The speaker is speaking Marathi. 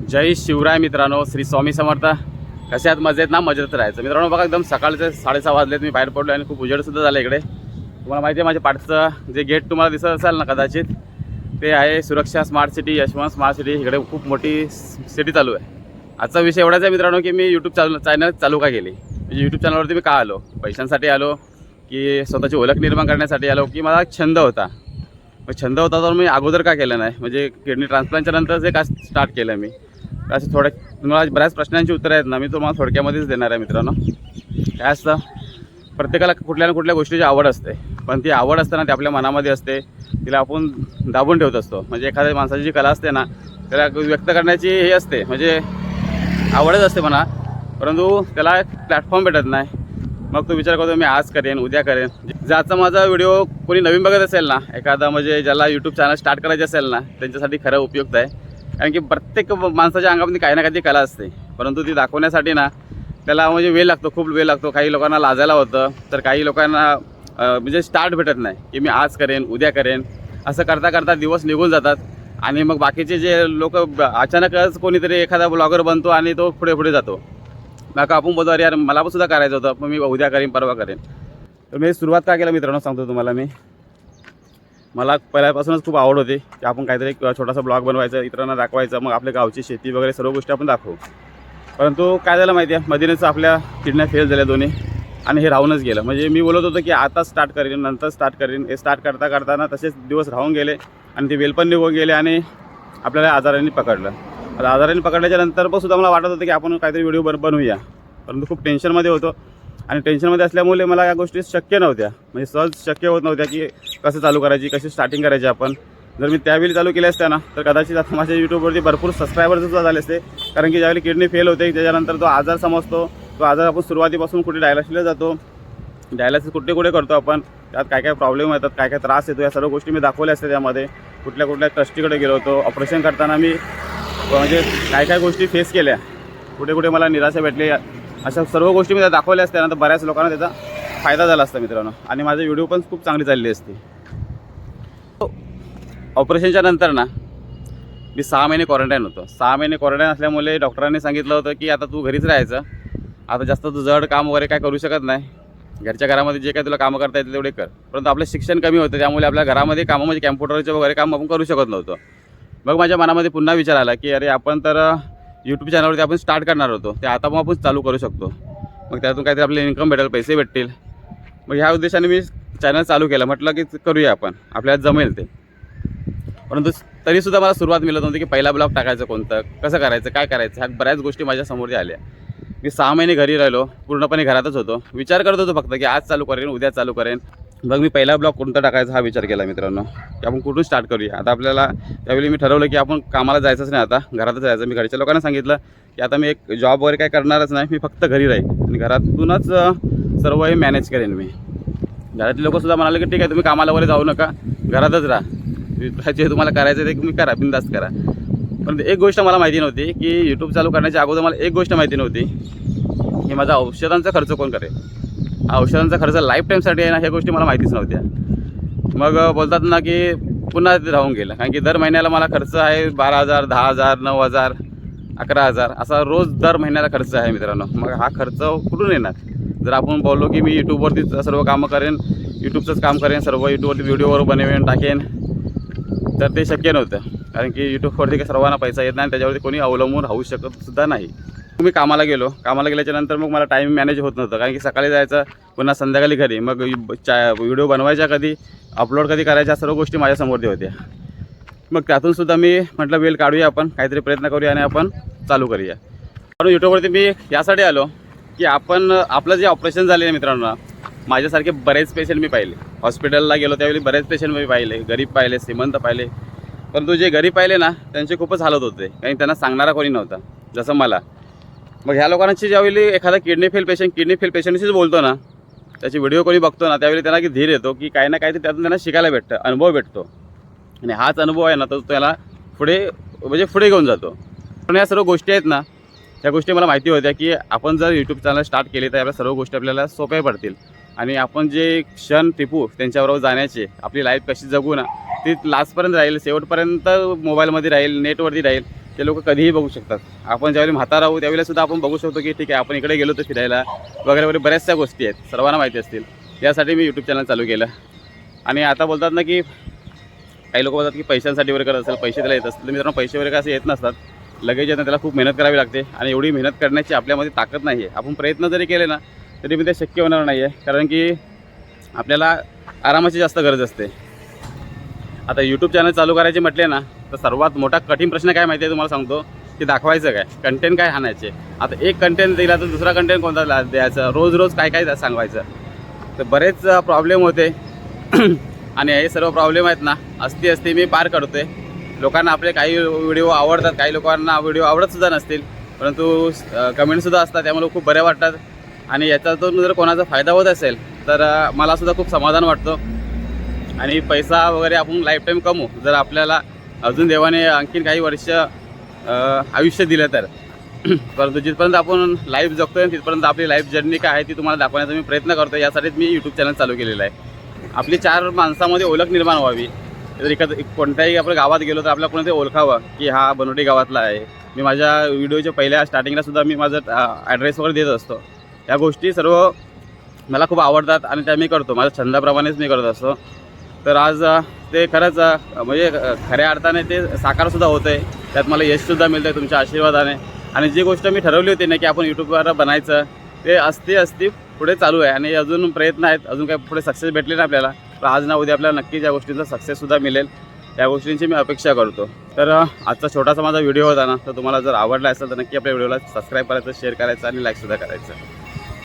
जय शिवराय मित्रांनो, श्री स्वामी समर्थ. कसे आहात? मजेत ना? मजेत राहायचं मित्रांनो. बघा, एकदम सकाळचे 6:30 वाजलेत. मी बाहेर पडलो आणि खूप उजेडसुद्धा झाला इकडे. तुम्हाला माहिती आहे माझ्या पाठचं जे गेट तुम्हाला दिसत असेल ना कदाचित, ते आहे सुरक्षा smart city, Yashwant smart city. इकडे खूप मोठी सिटी चालू आहे. आजचा विषय एवढाच आहे मित्रांनो की मी यूट्यूब चॅनल चालू का केली, म्हणजे यूट्यूब चॅनलवरती मी का आलो, पैशांसाठी आलो की स्वतःची ओळख निर्माण करण्यासाठी आलो, की मला छंद होता. मग छंद होता तर मी अगोदर का केलं नाही, म्हणजे किडनी ट्रान्सप्लांटच्या नंतर जे का स्टार्ट केलं मी. असं थोडं तुम्हाला बऱ्याच प्रश्नांची उत्तरं आहेत ना, मी तुम्हाला थोडक्यामध्येच देणार आहे मित्रांनो. काय असतं, प्रत्येकाला कुठल्या ना कुठल्या गोष्टीची आवड असते, पण ती आवड असताना ती आपल्या मनामध्ये असते, तिला आपण दाबून ठेवत असतो. म्हणजे एखाद्या माणसाची जी कला असते ना, त्याला व्यक्त करण्याची हे असते, म्हणजे आवडच असते म्हणा, परंतु त्याला एक प्लॅटफॉर्म भेटत नाही. मग तो विचार करतो मी आज करेन, उद्या करेन. ज्याचा माझा व्हिडिओ कोणी नवीन बघत असेल ना, एखादा म्हणजे ज्याला यूट्यूब चॅनल स्टार्ट करायचे असेल ना, त्यांच्यासाठी खरं उपयुक्त आहे. कारण की प्रत्येक माणसाच्या अंगामध्ये काही ना काही कला असते, परंतु ती दाखवण्यासाठी ना त्याला म्हणजे वेळ लागतो, खूप वेळ लागतो. काही लोकांना लाजायला होतं, तर काही लोकांना म्हणजे स्टार्ट भेटत नाही की मी आज करेन, उद्या करेन. असं करता करता दिवस निघून जातात आणि मग बाकीचे जे लोक अचानकच कोणीतरी एखादा ब्लॉगर बनतो आणि तो पुढे पुढे जातो. मग आपण बोलतो अरे यार मला पण सुद्धा करायचं होतं, पण मी उद्या करेन, परवा करेन. तर मी सुरुवात का केलं मित्रांनो सांगतो तुम्हाला. मला पहिल्यापासूनच खूप आवड होती की आपण काहीतरी छोटासा ब्लॉग बनवायचा, इतरांना दाखवायचं, मग आपल्या गावची शेती वगैरे सर्व गोष्टी आपण दाखवू. परंतु काय झालं माहिती आहे, मधीनेच आपल्या किडन्या फेल झाल्या दोन्ही आणि हे राहूनच गेलं. म्हणजे मी बोलत होतो की आता स्टार्ट करीन, नंतर स्टार्ट करीन, हे स्टार्ट करता करताना तसेच दिवस राहून गेले आणि ते वेल पण निघून गेले आणि आपल्याला आजारांनी पकडलं. आता आजारांनी पकडल्याच्या नंतर पण सुद्धा मला वाटत होतं की आपण काहीतरी व्हिडिओ बनवूया, परंतु खूप टेन्शनमध्ये होतो आणि टेन्शनमध्ये असल्यामुळे मला या गोष्टी शक्य नव्हत्या, म्हणजे सहज शक्य होत नव्हत्या की कसं चालू करायची, कशी स्टार्टिंग करायची. आपण जर मी त्यावेळी चालू केल्या असत्या ना, तर कदाचित आता माझ्या यूट्यूबवरती भरपूर सबस्क्रायबर्ससुद्धा झाले असते. कारण की ज्यावेळी किडनी फेल होते त्याच्यानंतर तो आजार समजतो, तो आजार आपण सुरुवातीपासून कुठे डायलिसिसला जातो, डायलिसिस कुठे कुठे करतो आपण, त्यात काय काय प्रॉब्लेम येतात, काय काय त्रास येतो, या सर्व गोष्टी मी दाखवल्या असते. त्यामध्ये कुठल्या कुठल्या ट्रस्टीकडे गेलो होतो, ऑपरेशन करताना मी म्हणजे काय काय गोष्टी फेस केल्या, कुठे कुठे मला निराशा भेटली, अशा सर्व गोष्टी मी दाखवल्या असत्या ना, तर बऱ्याच लोकांना त्याचा फायदा झाला असता मित्रांनो, आणि माझी व्हिडिओ पण खूप चांगली चालली असती. ऑपरेशनच्या नंतर ना मी 6 महिने क्वारंटाईन होतो. 6 महिने क्वारंटाईन असल्यामुळे डॉक्टरांनी सांगितलं होतं की आता तू घरीच राहायचं, आता जास्त तू जड काम वगैरे काय करू शकत नाही, घरच्या घरामध्ये जे काय तुला कामं करता येते तेवढे कर. परंतु आपलं शिक्षण कमी होतं, त्यामुळे आपल्या घरामध्ये कामं म्हणजे कॅम्प्युटरचे वगैरे काम आपण करू शकत नव्हतो. मग माझ्या मनामध्ये पुन्हा विचार आला की अरे आपण तर यूट्यूब चॅनलवरती आपण स्टार्ट करणार होतो, ते आता मग आपण चालू करू शकतो, मग त्यातून काहीतरी आपले इन्कम भेटेल, पैसे भेटतील. मग ह्या उद्देशाने मी चॅनल चालू केलं. म्हटलं की करूया आपण, आपल्याला जमेल ते. परंतु तरीसुद्धा मला सुरुवात मिळत नव्हती की पहिला ब्लॉग टाकायचं कोणतं, कसं करायचं, काय करायचं, ह्या बऱ्याच गोष्टी माझ्यासमोर आल्या. मी 6 महिने घरी राहिलो, पूर्णपणे घरातच होतो. विचार करत होतो फक्त की आज चालू करेन, उद्या चालू करेन. मग मी पहिला ब्लॉग कोणता टाकायचा हा विचार केला मित्रांनो, की आपण कुठून स्टार्ट करूया. आता आपल्याला त्यावेळी मी ठरवलं की आपण कामाला जायचंच नाही, आता घरातच राहायचं. मी घरच्या लोकांना सांगितलं की आता मी एक जॉब वगैरे काय करणारच नाही, मी फक्त घरी राहीन आणि घरातूनच सर्व हे मॅनेज करेन. मी घरातले लोकंसुद्धा म्हणाले की ठीक आहे तुम्ही कामाला वगैरे जाऊ नका, घरातच राहा, जे तुम्हाला करायचं ते तुम्ही करा, बिनधास्त करा. पण एक गोष्ट मला माहिती नव्हती की यूट्यूब चालू करण्याच्या अगोदर मला एक गोष्ट माहिती नव्हती की माझा औषधांचा खर्च कोण करेल. हा औषधांचा खर्च लाईफ टाईमसाठी आहे ना, ह्या गोष्टी मला माहितीच नव्हत्या. मग बोलतात ना की पुन्हा राहून गेलं, कारण की दर महिन्याला मला खर्च आहे 12,000, 10,000, 9,000, 11,000 असा रोज दर महिन्याला खर्च आहे मित्रांनो. मग हा खर्च कुठून येणार. जर आपण बोललो की मी यूट्यूबवरतीच सर्व कामं करेन, यूट्यूबचंच काम करेन, सर्व यूट्यूबवरती व्हिडिओवर बनवेन टाकेन, तर ते शक्य नव्हतं. कारण की यूट्यूबवरती काही सर्वांना पैसा येत नाही आणि त्याच्यावरती कोणी अवलंबून राहू शकत सुद्धा नाही. मी कामाला गेल्याच्यानंतर मग मला टाईम मॅनेज होत नव्हतं, कारण की सकाळी जायचं, पुन्हा संध्याकाळी घरी, मग व्हिडिओ बनवायच्या कधी, अपलोड कधी करायच्या, सर्व गोष्टी माझ्यासमोर होत्या. मग त्यातूनसुद्धा मी म्हटलं वेळ काढूया, आपण काहीतरी प्रयत्न करूया आणि आपण चालू करूया. म्हणून यूट्यूबवरती मी यासाठी आलो की आपण आपलं जे ऑपरेशन झाले आहे मित्रांनो, माझ्यासारखे बरेच पेशंट मी पाहिले. हॉस्पिटलला गेलो त्यावेळी बरेच पेशंट मी पाहिले, गरीब पाहिले, श्रीमंत पाहिले. परंतु जे गरीब पाहिले ना त्यांचे खूपच हालत होते, कारण त्यांना सांगणारा कोणी नव्हता, जसं मला. मग ह्या लोकांची ज्यावेळी एखादा किडनी फेल पेशंटशीच बोलतो ना, त्याची व्हिडिओ कोणी बघतो ना, त्यावेळी त्यांना की धीर येतो की काही ना काहीतरी त्यातून त्यांना शिकायला भेटतं, अनुभव भेटतो. आणि हाच अनुभव आहे ना तो त्याला पुढे घेऊन जातो. पण या सर्व गोष्टी आहेत ना, ह्या गोष्टी मला माहिती होत्या की आपण जर यूट्यूब चॅनल स्टार्ट केले तर आपल्या सर्व गोष्टी आपल्याला सोप्या पडतील आणि आपण जे क्षण टिपू त्यांच्याबरोबर जाण्याचे, आपली लाईफ कशी जगू ना ती लास्टपर्यंत राहील, शेवटपर्यंत मोबाईलमध्ये राहील, नेटवरती राहील, ते लोक कधीही बघू शकतात. आपण ज्यावेळी म्हातारा आहोत त्यावेळेसुद्धा आपण बघू शकतो की ठीक आहे आपण इकडे गेलो तर फिरायला वगैरे वगैरे बऱ्याचशा गोष्टी आहेत, सर्वांना माहिती असतील. यासाठी मी यूट्यूब चॅनल चालू केलं. आणि आता बोलतात ना की काही लोक बोलतात की पैशांसाठी वगैरे करत असेल, पैसे त्याला येत असतील. तर मित्रांनो पैसे वगैरे असे येत नसतात, लगेच येतं. त्याला खूप मेहनत करावी लागते आणि एवढी मेहनत करण्याची आपल्यामध्ये ताकद नाही आहे. आपण प्रयत्न जरी केले ना तरी पण ते शक्य होणार नाही आहे, कारण की आपल्याला आरामाची जास्त गरज असते. आता यूट्यूब चॅनल चालू करायचे म्हटले ना तर सर्वात मोठा कठीण प्रश्न काय माहिती आहे तुम्हाला सांगतो, की दाखवायचं काय, कंटेंट काय आणायचे. आता एक कंटेंट दिला तर दुसरा कंटेंट कोणता द्यायचं, रोज रोज काय काय सांगवायचं, तर बरेच प्रॉब्लेम होते. आणि हे सर्व प्रॉब्लेम आहेत ना असती मी पार करतोय. लोकांना आपले काही व्हिडिओ आवडतात, काही लोकांना व्हिडिओ आवडतसुद्धा नसतील, परंतु कमेंटसुद्धा असतात, त्यामुळे खूप बरे वाटतात. आणि याच्यातून जर कोणाचा फायदा होत असेल तर मलासुद्धा खूप समाधान वाटतो. आणि पैसा वगैरे आपण लाईफ टाईम कमवू, जर आपल्याला अजून देवाने आणखीन काही वर्ष आयुष्य दिलं तर. परंतु जिथपर्यंत आपण लाईफ जगतोय तिथपर्यंत आपली लाईफ जर्नी काय आहे ती तुम्हाला दाखवण्याचा मी प्रयत्न करतो. यासाठीच मी यूट्यूब चॅनल चालू केलेलं आहे. आपली 4 माणसामध्ये ओळख निर्माण व्हावी. जर कोणत्याही आपण गावात गेलो तर आपल्याला कोणतरी ओळखावं की हा बनवटी गावातला आहे. मी माझ्या व्हिडिओच्या पहिल्या स्टार्टिंगलासुद्धा मी माझं ॲड्रेस वगैरे देत असतो. या गोष्टी सर्व मला खूप आवडतात आणि त्या मी करतो, माझ्या छंदाप्रमाणेच मी करत असतो. तर आज ते खरंच म्हणजे खऱ्या अर्थाने ते साकारसुद्धा होतं आहे. त्यात मला यशसुद्धा मिळतं आहे तुमच्या आशीर्वादाने. आणि जी गोष्ट मी ठरवली होती ना की आपण यूट्यूबवर बनायचं, ते असती पुढे चालू आहे. आणि अजून प्रयत्न आहेत, अजून काही पुढे सक्सेस भेटले ना आपल्याला, तर आज ना उद्या आपल्याला नक्कीच या गोष्टींचा सक्सेससुद्धा मिळेल. त्या गोष्टींची मी अपेक्षा करतो. तर आजचा छोटासा माझा व्हिडिओ होता ना, तर तुम्हाला जर आवडला असेल तर नक्की आपल्या व्हिडिओला सबस्क्राईब करायचं, शेअर करायचं आणि लाईकसुद्धा करायचं.